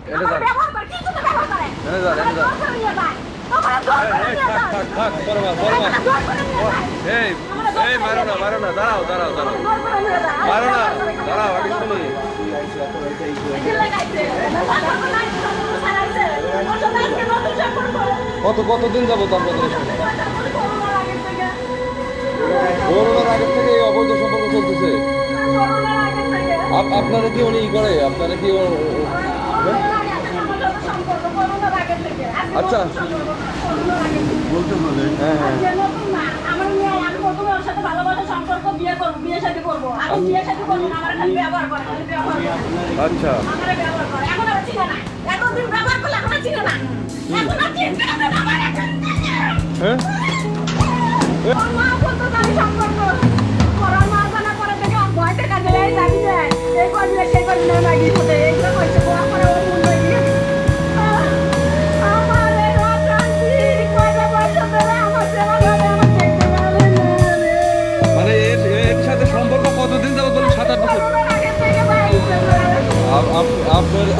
এনে যান এনে যান এনে যান থাক এই এই মারো না দাঁড়াও মারো না দাঁড়াও আগে শুনি কতদিন যাবো আপনাদের করোনার আগের থেকে এই অবৈধ সম্পর্ক চলতেছে আপনারা কি উনি করে আপনারা কি আচ্ছা বলতে বলে হ্যাঁ আচ্ছা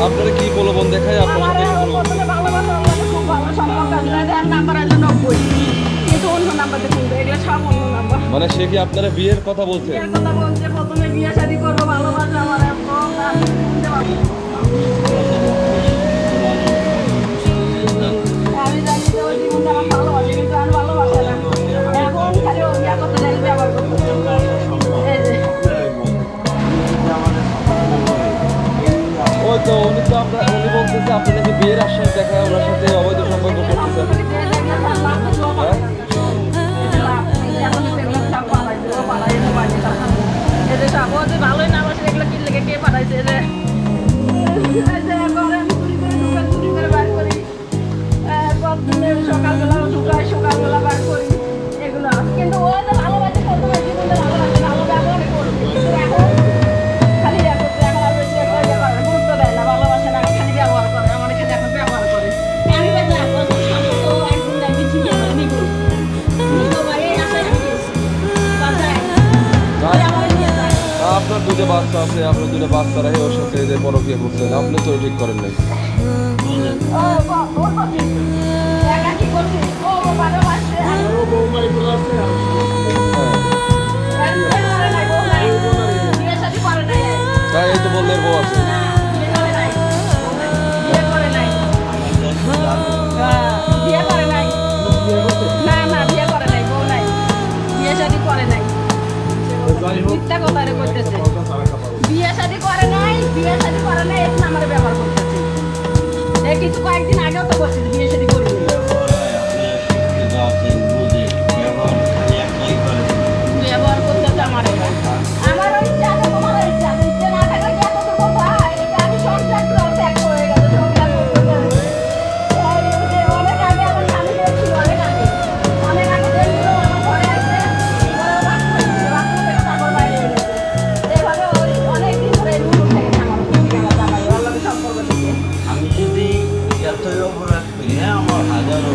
আপনারা কি প্রলোভন দেখায় মানে সে কি আপনারা বিয়ের কথা বলছে তো উনি বলতেছে আপনি নাকি বিয়ের আশ্বাস দেখায় ওনার সাথে অবৈধ সম্পর্ক করতেছেন ভালোই না আমার এগুলো কিনলে কে পাঠাইছে সকালবেলা ঢুকায় সকালবেলা বার করি এগুলো কিন্তু ও তো ভালোবাসে প্রথমে জীবনে ভালোবাসে ভালো ব্যবহার করবে এখন খালি গুরুত্ব দেয় না ভালোবাসে না খালি ব্যবহার করে আমার এখানে এখন ব্যবহার করে আমি আপনার দুটো বাচ্চা আছে আপনার দুটো বাচ্চা রাখে ওর সাথে যে পরকিয়া করছেন আপনি তো ঠিক করেন নাই তাই এই তো বললে বউ আছে মিথ্যা কথা করতেছে বিয়ে শাদী করে নাই এখন আমার ব্যবহার করতেছে এই কিছু কয়েকদিন আগেও তো করছে বিয়ে শাদী করবে ব্যবহার করতেছে আমার ইচ্ছা আছে তোমার ইচ্ছা না থাকলে কি এত কথা আমি সংসার ত্যাগ হয়ে গেল সংসার অনেক আগে আমার স্বামী ছিল অনেক আগে আমার ঘরে আসছে আমি যদি এতই অপরাধ করি আমার হাজারো